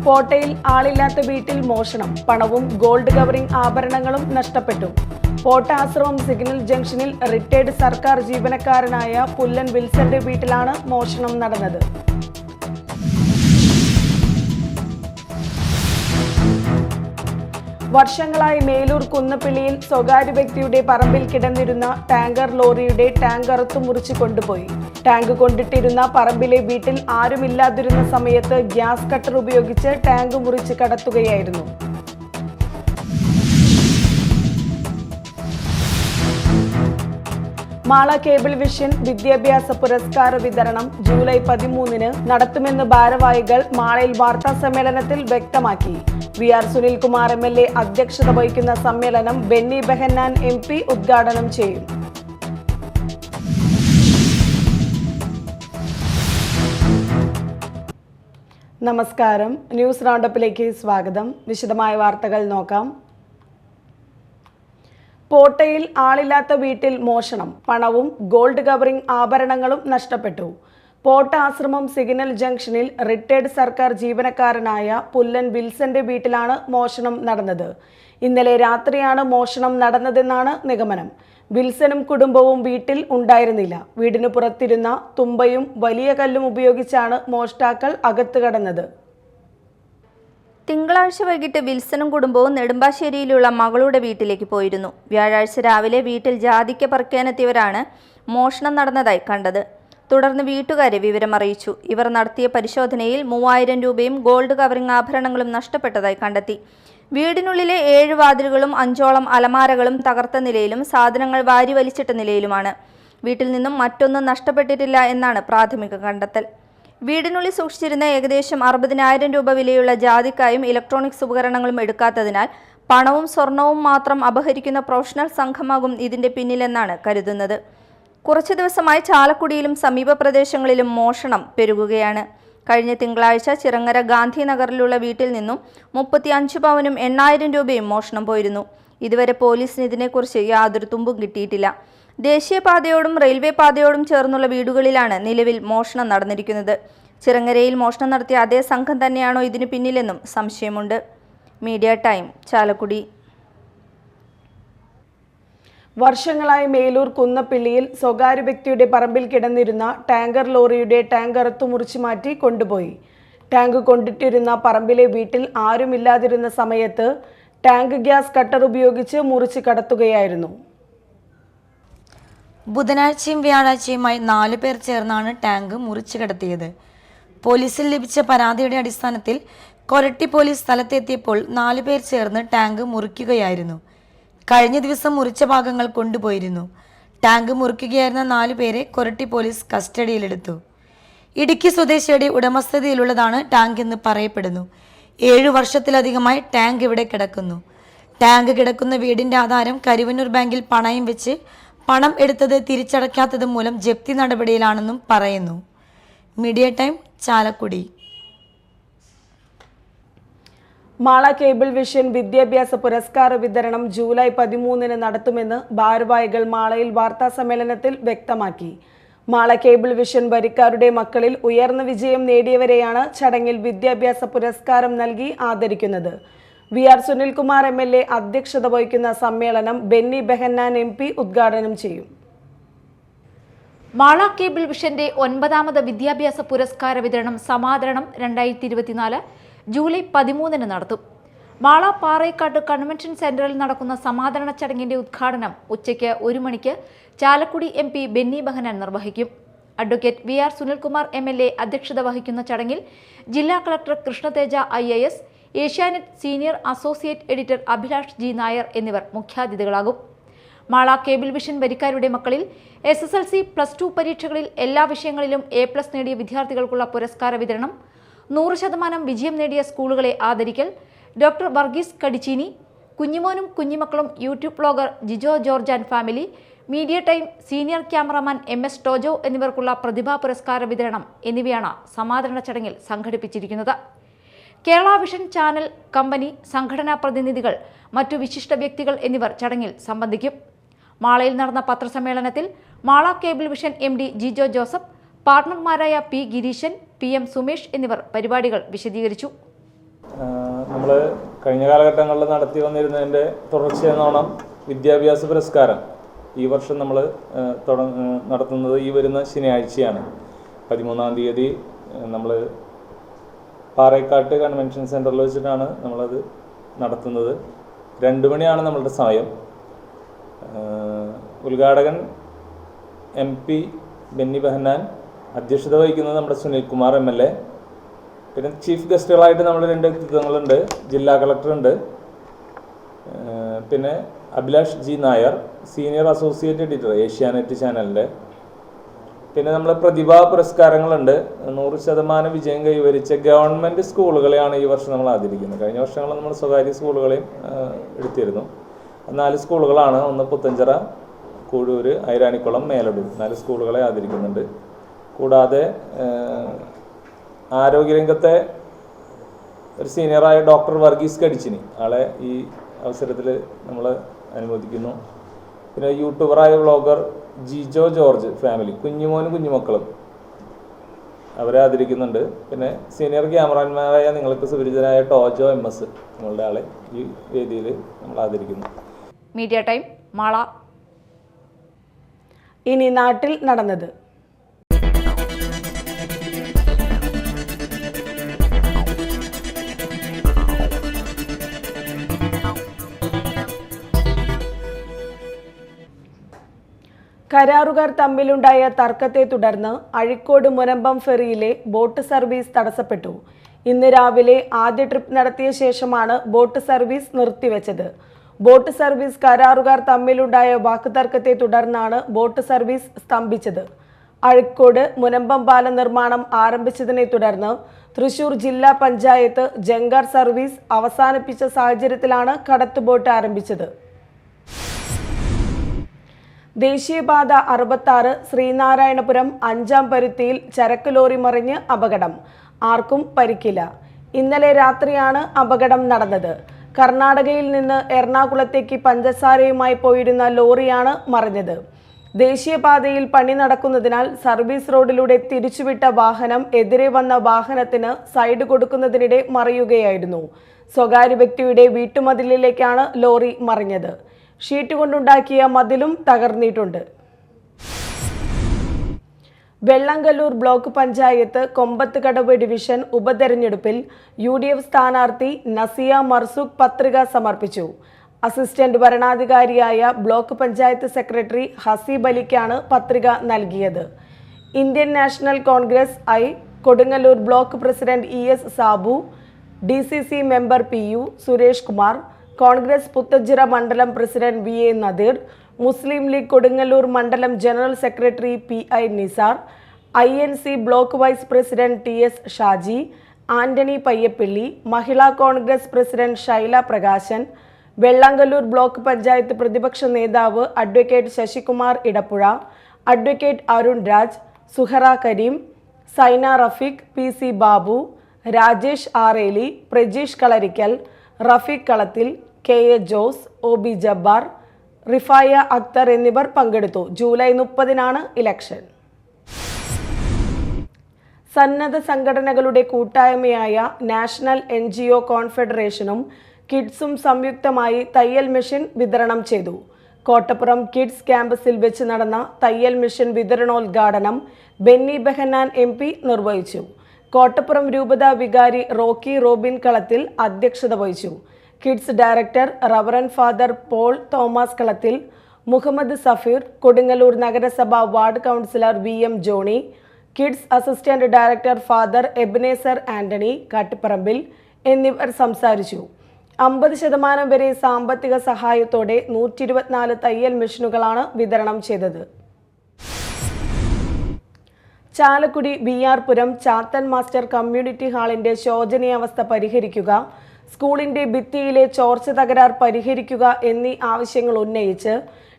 കോട്ടയിൽ ആളില്ലാത്ത വീട്ടിൽ മോഷണം, പണവും ഗോൾഡ് കവറിംഗ് ആഭരണങ്ങളും നഷ്ടപ്പെട്ടു. പോട്ട ആശ്രമം സിഗ്നൽ ജംഗ്ഷനിൽ റിട്ടയർഡ് സർക്കാർ ജീവനക്കാരനായ പുല്ലൻ വിൽസന്റെ വീട്ടിലാണ് മോഷണം നടന്നത്. വർഷങ്ങളായി മേലൂർ കുന്നപ്പിള്ളിയിൽ സ്വകാര്യ വ്യക്തിയുടെ പറമ്പിൽ കിടന്നിരുന്ന ടാങ്കർ ലോറിയുടെ ടാങ്ക് അറുത്തു മുറിച്ച് കൊണ്ടുപോയി. ടാങ്ക് കൊണ്ടിട്ടിരുന്ന പറമ്പിലെ വീട്ടിൽ ആരുമില്ലാതിരുന്ന സമയത്ത് ഗ്യാസ് കട്ടർ ഉപയോഗിച്ച് ടാങ്ക് മുറിച്ച് കടത്തുകയായിരുന്നു. മാള കേബിൾ വിഷൻ വിദ്യാഭ്യാസ പുരസ്കാര വിതരണം ജൂലൈ 13-ന് നടത്തുമെന്ന് ഭാരവാഹികൾ മാളയിൽ വാർത്താ സമ്മേളനത്തിൽ വ്യക്തമാക്കി. വി.ആർ. സുനിൽകുമാർ എം.എൽ.എ അധ്യക്ഷത വഹിക്കുന്ന സമ്മേളനം ബെന്നി ബെഹന്നാൻ എം.പി ഉദ്ഘാടനം ചെയ്യും. നമസ്കാരം, ന്യൂസ് റൗണ്ടപ്പിലേക്ക് സ്വാഗതം. വിശദമായ വാർത്തകൾ നോക്കാം. പോട്ടയിൽ ആളില്ലാത്ത വീട്ടിൽ മോഷണം, പണവും ഗോൾഡ് കവറിംഗ് ആഭരണങ്ങളും നഷ്ടപ്പെട്ടു. പോട്ട ആശ്രമം സിഗ്നൽ ജംഗ്ഷനിൽ റിട്ടയർഡ് സർക്കാർ ജീവനക്കാരനായ പുല്ലൻ വിൽസന്റെ വീട്ടിലാണ് മോഷണം നടന്നത്. ഇന്നലെ രാത്രിയാണ് മോഷണം നടന്നതെന്നാണ് നിഗമനം. വിൽസനും കുടുംബവും വീട്ടിൽ ഉണ്ടായിരുന്നില്ല. വീടിന് പുറത്തിരുന്ന തുമ്പയും വലിയ കല്ലും ഉപയോഗിച്ചാണ് മോഷ്ടാക്കൾ അകത്ത് കടന്നത്. തിങ്കളാഴ്ച വൈകിട്ട് വിൽസനും കുടുംബവും നെടുമ്പാശ്ശേരിയിലുള്ള മകളുടെ വീട്ടിലേക്ക് പോയിരുന്നു. വ്യാഴാഴ്ച രാവിലെ വീട്ടിൽ ജാതിക്ക പറിക്കാനെത്തിയവരാണ് മോഷണം നടന്നതായി കണ്ടത്. തുടർന്ന് വീട്ടുകാരെ വിവരമറിയിച്ചു. ഇവർ നടത്തിയ പരിശോധനയിൽ 3000 രൂപയും ഗോൾഡ് കവറിംഗ് ആഭരണങ്ങളും നഷ്ടപ്പെട്ടതായി കണ്ടെത്തി. വീടിനുള്ളിലെ 7 വാതിലുകളും 5ഓളം അലമാരകളും തകർത്ത നിലയിലും സാധനങ്ങൾ വാരി വലിച്ചിട്ട നിലയിലുമാണ്. വീട്ടിൽ നിന്നും മറ്റൊന്നും നഷ്ടപ്പെട്ടിട്ടില്ല എന്നാണ് പ്രാഥമിക കണ്ടെത്തൽ. വീടിനുള്ളിൽ സൂക്ഷിച്ചിരുന്ന ഏകദേശം 60,000 രൂപ വിലയുള്ള ജാതിക്കായും ഇലക്ട്രോണിക്സ് ഉപകരണങ്ങളും എടുക്കാത്തതിനാൽ പണവും സ്വർണവും മാത്രം അപഹരിക്കുന്ന പ്രൊഫഷണൽ സംഘമാകും ഇതിന്റെ പിന്നിലെന്നാണ് കരുതുന്നത്. കുറച്ചു ദിവസമായി ചാലക്കുടിയിലും സമീപ പ്രദേശങ്ങളിലും മോഷണം പെരുകുകയാണ്. കഴിഞ്ഞ തിങ്കളാഴ്ച ചിറങ്ങര ഗാന്ധിനഗറിലുള്ള വീട്ടിൽ നിന്നും 35 പവനും 8,000 രൂപയും മോഷണം പോയിരുന്നു. ഇതുവരെ പോലീസിന് ഇതിനെക്കുറിച്ച് യാതൊരു തുമ്പും കിട്ടിയിട്ടില്ല. ദേശീയപാതയോടും റെയിൽവേ പാതയോടും ചേർന്നുള്ള വീടുകളിലാണ് നിലവിൽ മോഷണം നടന്നിരിക്കുന്നത്. ചിറങ്ങരയിൽ മോഷണം നടത്തിയ അതേ സംഘം തന്നെയാണോ ഇതിനു പിന്നിലെന്നും സംശയമുണ്ട്. Media time, Chalakudy. വർഷങ്ങളായി മേലൂർ കുന്നപ്പിള്ളിയിൽ സ്വകാര്യ വ്യക്തിയുടെ പറമ്പിൽ കിടന്നിരുന്ന ടാങ്കർ ലോറിയുടെ ടാങ്ക് അറുത്തു മുറിച്ചു മാറ്റി കൊണ്ടുപോയി. ടാങ്ക് കൊണ്ടിട്ടിരുന്ന പറമ്പിലെ വീട്ടിൽ ആരുമില്ലാതിരുന്ന സമയത്ത് ടാങ്ക് ഗ്യാസ് കട്ടർ ഉപയോഗിച്ച് മുറിച്ച് കടത്തുകയായിരുന്നു. ബുധനാഴ്ചയും വ്യാഴാഴ്ചയുമായി 4 പേർ ചേർന്നാണ് ടാങ്ക് മുറിച്ചു കടത്തിയത്. പോലീസിൽ ലഭിച്ച പരാതിയുടെ അടിസ്ഥാനത്തിൽ കൊരട്ടി പോലീസ് സ്ഥലത്തെത്തിയപ്പോൾ 4 പേർ ചേർന്ന് ടാങ്ക് മുറിക്കുകയായിരുന്നു. കഴിഞ്ഞ ദിവസം മുറിച്ച ഭാഗങ്ങൾ കൊണ്ടുപോയിരുന്നു. ടാങ്ക് മുറിക്കുകയായിരുന്ന 4 പേരെ കൊരട്ടി പോലീസ് കസ്റ്റഡിയിലെടുത്തു. ഇടുക്കി സ്വദേശിയുടെ ഉടമസ്ഥതയിലുള്ളതാണ് ടാങ്ക് എന്ന് പറയപ്പെടുന്നു. 7 വർഷത്തിലധികമായി ടാങ്ക് ഇവിടെ കിടക്കുന്നു. ടാങ്ക് കിടക്കുന്ന വീടിന്റെ ആധാരം കരുവന്നൂർ ബാങ്കിൽ പണയം വെച്ച് പണം എടുത്തത് തിരിച്ചടയ്ക്കാത്തത് മൂലം ജപ്തി നടപടിയിലാണെന്നും പറയുന്നു. Media time, Chalakudy. Mala cable vision വിദ്യാഭ്യാസ പുരസ്കാര വിതരണം ജൂലൈ 13-ന് നടത്തുമെന്ന് ഭാരവാഹികൾ മാളയിൽ വാർത്താ സമ്മേളനത്തിൽ വ്യക്തമാക്കി. മാള കേബിൾ വിഷൻ വരിക്കാരുടെ മക്കളിൽ ഉയർന്ന വിജയം നേടിയവരെയാണ് ചടങ്ങിൽ വിദ്യാഭ്യാസ പുരസ്കാരം നൽകി ആദരിക്കുന്നത്. വി.ആർ. സുനിൽകുമാർ എം.എൽ.എ അധ്യക്ഷത വഹിക്കുന്ന സമ്മേളനം ബെന്നി ബെഹന്നാൻ എം.പി ഉദ്ഘാടനം ചെയ്യും. മാള കേബിൾ വിഷന്റെ 9ാമത് വിദ്യാഭ്യാസ പുരസ്കാര വിതരണം സമാദരണം 2024 ജൂലൈ 13-ന് നടത്തും. മാള പാറേക്കാട് കൺവെൻഷൻ സെന്ററിൽ നടക്കുന്ന സമാദരണ ചടങ്ങിന്റെ ഉദ്ഘാടനം ഉച്ചയ്ക്ക് 1 മണിക്ക് ചാലക്കുടി എം.പി ബെന്നി ബെഹന്നാൻ നിർവഹിക്കും. അഡ്വക്കേറ്റ് വി.ആർ. സുനിൽകുമാർ എം.എൽ.എ അധ്യക്ഷത വഹിക്കുന്ന ചടങ്ങിൽ ജില്ലാ collector Krishna Teja IAS, Asianet senior associate editor Abhilash G. Nair എന്നിവർ മുഖ്യാതിഥികളാകും. മാള കേബിൾ വിഷൻ വരിക്കാരുടെ മക്കളിൽ SSLC, +2 പരീക്ഷകളിൽ എല്ലാ വിഷയങ്ങളിലും A+ നേടിയ വിദ്യാർത്ഥികൾക്കുള്ള പുരസ്കാര വിതരണം, 100% വിജയം നേടിയ സ്കൂളുകളെ ആദരിക്കൽ, ഡോക്ടർ വർഗീസ് കടിച്ചീനി, കുഞ്ഞുമോനും കുഞ്ഞുമക്കളും YouTube blogger Jijo George and family, media time senior cameraman MS Tojo എന്നിവർക്കുള്ള പ്രതിഭാ പുരസ്കാര വിതരണം എന്നിവയാണ് സമാദരണ ചടങ്ങിൽ സംഘടിപ്പിച്ചിരിക്കുന്നത്. കേരള വിഷൻ ചാനൽ കമ്പനി, സംഘടനാ പ്രതിനിധികൾ, മറ്റു വിശിഷ്ട വ്യക്തികൾ എന്നിവർ ചടങ്ങിൽ സംബന്ധിക്കും. മാളയിൽ നടന്ന പത്രസമ്മേളനത്തിൽ Mala cable vision MD Jijo Joseph, പാർട്ണർമാരായ P. ഗിരീശൻ, PM സുമേഷ് എന്നിവർ പരിപാടികൾ വിശദീകരിച്ചു. നമ്മൾ കഴിഞ്ഞ കാലഘട്ടങ്ങളിൽ നടത്തി വന്നിരുന്നതിൻ്റെ തുടർച്ചയെന്നോണം വിദ്യാഭ്യാസ പുരസ്കാരം ഈ വർഷം നമ്മൾ നടത്തുന്നത് ഈ വരുന്ന ശനിയാഴ്ചയാണ്. 13-ാം തീയതി നമ്മൾ പാറേക്കാട്ട് കൺവെൻഷൻ സെൻറ്ററിൽ വെച്ചിട്ടാണ് നമ്മളത് നടത്തുന്നത്. 2 മണിയാണ് നമ്മളുടെ സമയം. ഉദ്ഘാടകൻ MP ബെന്നി ബെഹന്നാൻ, അധ്യക്ഷത വഹിക്കുന്നത് നമ്മുടെ സുനിൽകുമാർ MLA. പിന്നെ ചീഫ് ഗസ്റ്റുകളായിട്ട് നമ്മൾ 2 വ്യക്തിത്വങ്ങളുണ്ട്. ജില്ലാ കളക്ടറുണ്ട്, പിന്നെ Abhilash G. Nair, senior associate editor Asianet ചാനലിൻ്റെ. പിന്നെ നമ്മൾ പ്രതിഭാ പുരസ്കാരങ്ങളുണ്ട്. 100% വിജയം കൈവരിച്ച ഗവൺമെൻറ് സ്കൂളുകളെയാണ് ഈ വർഷം നമ്മൾ ആദരിക്കുന്നത്. കഴിഞ്ഞ വർഷങ്ങളിൽ നമ്മൾ സ്വകാര്യ സ്കൂളുകളെയും എടുത്തിരുന്നു. 4 സ്കൂളുകളാണ്. ഒന്ന് പുത്തഞ്ചിറ, കൂഴൂർ, ഐരാണിക്കുളം, മേലടൂർ 4 സ്കൂളുകളെ ആദരിക്കുന്നുണ്ട്. കൂടാതെ ആരോഗ്യരംഗത്തെ ഒരു സീനിയറായ ഡോക്ടർ വർഗീസ് കടിച്ചിനി ആളെ ഈ അവസരത്തിൽ നമ്മൾ അനുമോദിക്കുന്നു. പിന്നെ യൂട്യൂബറായ വ്ളോഗർ ജിജോ ജോർജ് ഫാമിലി, കുഞ്ഞുമോനും കുഞ്ഞുമക്കളും, അവരെ ആദരിക്കുന്നുണ്ട്. പിന്നെ സീനിയർ ക്യാമറാമാനായ നിങ്ങൾക്ക് സുപരിചിതനായ ടോജോ MS നമ്മളുടെ ആളെ ഈ വേദിയിൽ നമ്മൾ ആദരിക്കുന്നു. Media time Mala. ഇനി നാട്ടിൽ നടന്നത്. കരാറുകാർ തമ്മിലുണ്ടായ തർക്കത്തെ തുടർന്ന് അഴീക്കോട് മുനമ്പം ഫെറിയിലെ ബോട്ട് സർവീസ് തടസ്സപ്പെട്ടു. ഇന്ന് രാവിലെ ആദ്യ ട്രിപ്പ് നടത്തിയ ശേഷമാണ് ബോട്ട് സർവീസ് നിർത്തിവെച്ചത്. ബോട്ട് സർവീസ് കരാറുകാർ തമ്മിലുണ്ടായ വാക്കുതർക്കത്തെ തുടർന്നാണ് ബോട്ട് സർവീസ് സ്തംഭിച്ചത്. അഴീക്കോട് മുനമ്പം പാലം നിർമ്മാണം ആരംഭിച്ചതിനെ തുടർന്ന് തൃശൂർ ജില്ലാ പഞ്ചായത്ത് ജങ്കാർ സർവീസ് അവസാനിപ്പിച്ച സാഹചര്യത്തിലാണ് കടത്തുബോട്ട് ആരംഭിച്ചത്. ദേശീയപാത 66 ശ്രീനാരായണപുരം 5-ാം പരുത്തിയിൽ ചരക്ക് ലോറി മറിഞ്ഞ് അപകടം. ആർക്കും പരിക്കില്ല. ഇന്നലെ രാത്രിയാണ് അപകടം നടന്നത്. കർണാടകയിൽ നിന്ന് എറണാകുളത്തേക്ക് പഞ്ചസാരയുമായി പോയിരുന്ന ലോറിയാണ് മറിഞ്ഞത്. ദേശീയപാതയിൽ പണി നടക്കുന്നതിനാൽ സർവീസ് റോഡിലൂടെ തിരിച്ചുവിട്ട വാഹനം എതിരെ വന്ന വാഹനത്തിന് സൈഡ് കൊടുക്കുന്നതിനിടെ മറിയുകയായിരുന്നു. സ്വകാര്യ വ്യക്തിയുടെ വീട്ടുമതിലിലേക്കാണ് ലോറി മറിഞ്ഞത്. ഷീറ്റ് കൊണ്ടുണ്ടാക്കിയ മതിലും തകർന്നിട്ടുണ്ട്. വെള്ളങ്കല്ലൂർ ബ്ലോക്ക് പഞ്ചായത്ത് കൊമ്പത്തുകടവ് ഡിവിഷൻ ഉപതെരഞ്ഞെടുപ്പിൽ UDF സ്ഥാനാർത്ഥി നസിയ മർസൂഖ് പത്രിക സമർപ്പിച്ചു. അസിസ്റ്റന്റ് വരണാധികാരിയായ ബ്ലോക്ക് പഞ്ചായത്ത് സെക്രട്ടറി ഹസീബ് അലിക്കാണ് പത്രിക നൽകിയത്. Indian national Congress Kodungallur block president ES Sabu, DCC member PU Suresh Kumar, Congress Puthenchira മണ്ഡലം president VA Nadeer, Muslim League Kodungallur മണ്ഡലം general secretary PI Nizar, INC block vice president TS Shaji, Antony Payyappilly, Mahila Congress president Shaila Prakashan, Vellangallur block panchayat പ്രതിപക്ഷ നേതാവ് advocate Sasikumar Idappuzha, advocate Arun Raj, Suhara Kareem, Saina Rafeeq, PC Babu, Rajesh Areli, Prajeesh Kalarikkal, Rafeeq Kalathil, KA Jose, OB Jabbar, Rifaya Akhtar എന്നിവർ പങ്കെടുത്തു. July 30-നാണ് election. സന്നദ്ധ സംഘടനകളുടെ കൂട്ടായ്മയായ നാഷണൽ NGO കോൺഫെഡറേഷനും കിഡ്സും സംയുക്തമായി തയ്യൽ മെഷീൻ വിതരണം ചെയ്തു. കോട്ടപ്പുറം കിഡ്സ് ക്യാമ്പസിൽ വെച്ച് നടന്ന തയ്യൽ മെഷീൻ വിതരണോദ്ഘാടനം ബെന്നി ബെഹന്നാൻ MP നിർവഹിച്ചു. കോട്ടപ്പുറം രൂപത വികാരി റോക്കി റോബിൻ കളത്തിൽ അധ്യക്ഷത വഹിച്ചു. Kids director reverend father Paul Thomas Kalathil, Muhammad Safeer, Kodungallur നഗരസഭ ward councillor VM Johny, kids assistant director father Ebenezer Antony Kattiparambil എന്നിവർ സംസാരിച്ചു. 50% വരെ സാമ്പത്തിക സഹായത്തോടെ 124 തയ്യൽ മെഷീനുകളാണ് വിതരണം ചെയ്തത്. ചാലക്കുടി BR പുരം ചാത്തൻ മാസ്റ്റർ കമ്മ്യൂണിറ്റി ഹാളിന്റെ ശോചനീയാവസ്ഥ പരിഹരിക്കുക, സ്കൂളിന്റെ ഭിത്തിയിലെ ചോർച്ച തകരാർ പരിഹരിക്കുക എന്നീ ആവശ്യങ്ങൾ ഉന്നയിച്ച്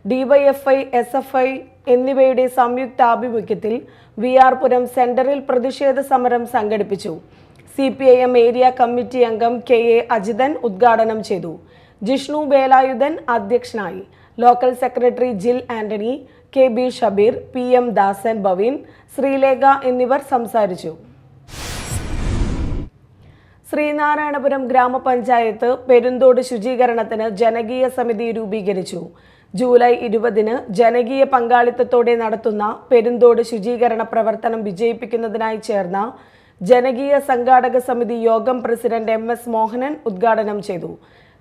DYFI, SFI എന്നിവയുടെ സംയുക്താഭിമുഖ്യത്തിൽ VR പുരം സെന്ററിൽ പ്രതിഷേധ സമരം സംഘടിപ്പിച്ചു. CPIM ഏരിയ കമ്മിറ്റി അംഗം KA അജിതൻ ഉദ്ഘാടനം ചെയ്തു. ജിഷ്ണു വേലായുധൻ അധ്യക്ഷനായി. ലോക്കൽ സെക്രട്ടറി ജിൽ ആന്റണി, KB ഷബീർ, PM ദാസൻ ബവീൻ, ശ്രീലേഖ എന്നിവർ സംസാരിച്ചു. ശ്രീനാരായണപുരം ഗ്രാമപഞ്ചായത്ത് പെരുന്തോട് ശുചീകരണത്തിന് ജനകീയ സമിതി രൂപീകരിച്ചു. ജൂലൈ 20-ന് ജനകീയ പങ്കാളിത്തത്തോടെ നടത്തുന്ന പെരുന്തോട് ശുചീകരണ പ്രവർത്തനം വിജയിപ്പിക്കുന്നതിനായി ചേർന്ന ജനകീയ സംഘാടക സമിതി യോഗം പ്രസിഡന്റ് MS മോഹനൻ ഉദ്ഘാടനം ചെയ്തു.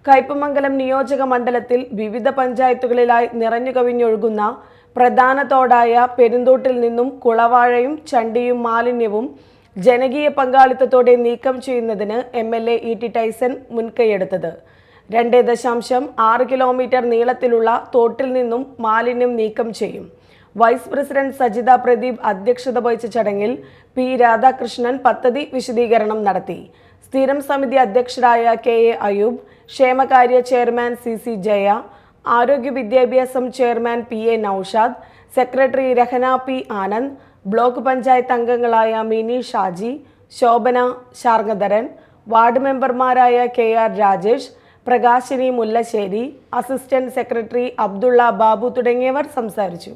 കയ്പമംഗലം നിയോജക മണ്ഡലത്തിൽ വിവിധ പഞ്ചായത്തുകളിലായി നിറഞ്ഞുകവിഞ്ഞൊഴുകുന്ന പ്രധാന തോടായ പെരുന്തോട്ടിൽ നിന്നും കുളവാഴയും ചണ്ടിയും മാലിന്യവും ജനകീയ പങ്കാളിത്തത്തോടെ നീക്കം ചെയ്യുന്നതിന് MLA E.T. ടൈസൺ മുൻകൈയെടുത്തത്. 2.6 കിലോമീറ്റർ നീളത്തിലുള്ള തോട്ടിൽ നിന്നും മാലിന്യം നീക്കം ചെയ്യും. വൈസ് പ്രസിഡന്റ് സജിത പ്രദീപ് അധ്യക്ഷത വഹിച്ച ചടങ്ങിൽ P. രാധാകൃഷ്ണൻ പദ്ധതി വിശദീകരണം നടത്തി. സ്ഥിരം സമിതി അധ്യക്ഷരായ KA അയൂബ്, ക്ഷേമകാര്യ ചെയർമാൻ CC ജയ, ആരോഗ്യ വിദ്യാഭ്യാസം chairman PA Noushad, secretary Rahana P. Anand, block panchayat അംഗങ്ങളായ മിനി ഷാജി, ശോഭന ശാർങ്ങധരൻ, വാർഡ് മെമ്പർമാരായ KR Rajesh, Prakashini Mullassery, assistant secretary Abdulla Babu തുടങ്ങിയവർ സംസാരിച്ചു.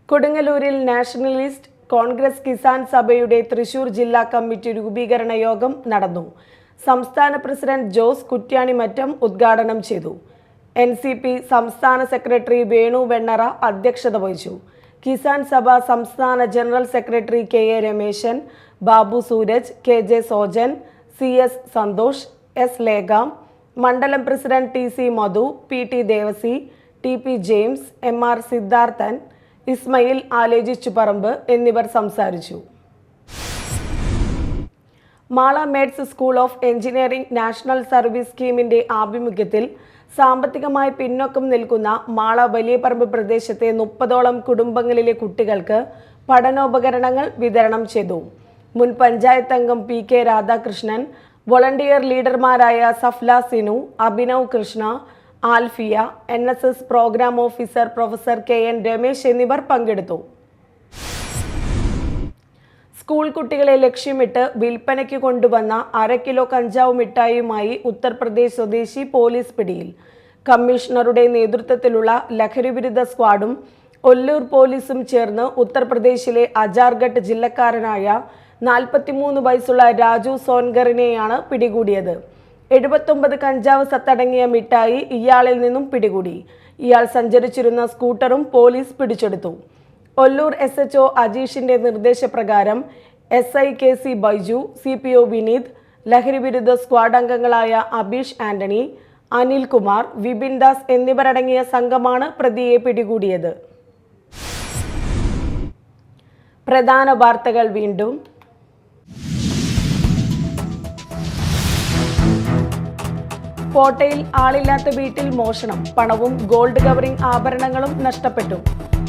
കൊടുങ്ങല്ലൂരിൽ നാഷണലിസ്റ്റ് കോൺഗ്രസ് കിസാൻ സഭയുടെ തൃശൂർ ജില്ലാ കമ്മിറ്റി രൂപീകരണ യോഗം നടന്നു. സംസ്ഥാന പ്രസിഡന്റ് ജോസ് കുറ്റ്യാണിമറ്റം ഉദ്ഘാടനം ചെയ്തു. NCP സംസ്ഥാന സെക്രട്ടറി വേണു വെണ്ണറ അധ്യക്ഷത വഹിച്ചു. കിസാൻ സഭ സംസ്ഥാന general secretary KA Rameshan, Babu Sooraj, KJ Sojan, CS Santhosh, S Lekha, മണ്ഡലം president TC Madhu, PT Devassy, TP James, MR Siddharthan, Ismail Alejichuparambu എന്നിവർ സംസാരിച്ചു. Mala METS school of engineering national service സ്കീമിന്റെ ആഭിമുഖ്യത്തിൽ സാമ്പത്തികമായി പിന്നോക്കം നിൽക്കുന്ന മാള വലിയപറമ്പ് പ്രദേശത്തെ 30ഓളം കുടുംബങ്ങളിലെ കുട്ടികൾക്ക് പഠനോപകരണങ്ങൾ വിതരണം ചെയ്തു. മുൻ പഞ്ചായത്ത് അംഗം PK രാധാകൃഷ്ണൻ, വോളണ്ടിയർ ലീഡർമാരായ Safla Sinu, Abhinav Krishna, Alfiya, NSS programme officer professor KN Ramesh എന്നിവർ പങ്കെടുത്തു. സ്കൂൾ കുട്ടികളെ ലക്ഷ്യമിട്ട് വിൽപ്പനയ്ക്ക് കൊണ്ടുവന്ന 1/2 കിലോ കഞ്ചാവ് മിഠായിയുമായി ഉത്തർപ്രദേശ് സ്വദേശി പോലീസ് പിടിയിൽ. കമ്മീഷണറുടെ നേതൃത്വത്തിലുള്ള ലഹരിവിരുദ്ധ സ്ക്വാഡും ഒല്ലൂർ പോലീസും ചേർന്ന് ഉത്തർപ്രദേശിലെ അജാർഗഡ് ജില്ലക്കാരനായ 43 വയസ്സുള്ള രാജു സോൻഗറിനെയാണ് പിടികൂടിയത്. 79 കഞ്ചാവ് സത്തടങ്ങിയ മിഠായി ഇയാളിൽ നിന്നും പിടികൂടി. ഇയാൾ സഞ്ചരിച്ചിരുന്ന സ്കൂട്ടറും പോലീസ് പിടിച്ചെടുത്തു. ഒല്ലൂർ SHO അജീഷിന്റെ നിർദ്ദേശപ്രകാരം SI KC Baiju, CPO Vineeth, ലഹരിവിരുദ്ധ സ്ക്വാഡ് അംഗങ്ങളായ അബീഷ് ആന്റണി, അനിൽ കുമാർ, വിപിൻ ദാസ് എന്നിവരടങ്ങിയ സംഘമാണ് പ്രതിയെ പിടികൂടിയത്. പ്രധാന വാർത്തകൾ വീണ്ടും. കോട്ടയിൽ ആളില്ലാത്ത വീട്ടിൽ മോഷണം, പണവും ഗോൾഡ് കവറിംഗ് ആഭരണങ്ങളും നഷ്ടപ്പെട്ടു.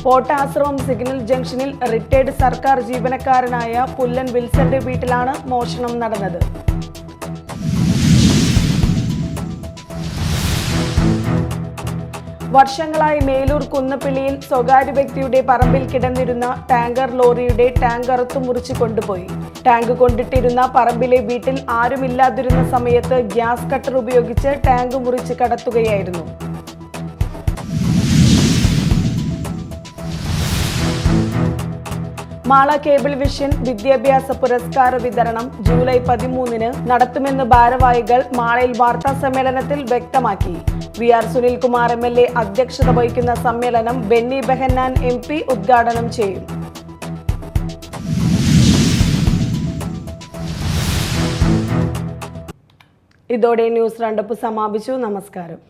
കോട്ട ആശ്രമം സിഗ്നൽ ജംഗ്ഷനിൽ റിട്ടയർഡ് സർക്കാർ ജീവനക്കാരനായ പുല്ലൻ വിൽസന്റെ വീട്ടിലാണ് മോഷണം നടന്നത്. വർഷങ്ങളായി മേലൂർ കുന്നപ്പിള്ളിയിൽ സ്വകാര്യ വ്യക്തിയുടെ പറമ്പിൽ കിടന്നിരുന്ന ടാങ്കർ ലോറിയുടെ ടാങ്ക് അറുത്തു മുറിച്ച് കൊണ്ടുപോയി. ടാങ്ക് കൊണ്ടിട്ടിരുന്ന പറമ്പിലെ വീട്ടിൽ ആരുമില്ലാതിരുന്ന സമയത്ത് ഗ്യാസ് കട്ടർ ഉപയോഗിച്ച് ടാങ്ക് മുറിച്ച് കടത്തുകയായിരുന്നു. മാള കേബിൾ വിഷൻ വിദ്യാഭ്യാസ പുരസ്കാര വിതരണം ജൂലൈ 13-ന് നടത്തുമെന്ന് ഭാരവാഹികൾ മാളയിൽ വാർത്താ സമ്മേളനത്തിൽ വ്യക്തമാക്കി. VR സുനിൽകുമാർ MLA അധ്യക്ഷത വഹിക്കുന്ന സമ്മേളനം ബെന്നി ബെഹന്നാൻ MP ഉദ്ഘാടനം ചെയ്യും. ഇതോടെ ന്യൂസ് റൗണ്ടപ്പ് സമാപിച്ചു. നമസ്കാരം.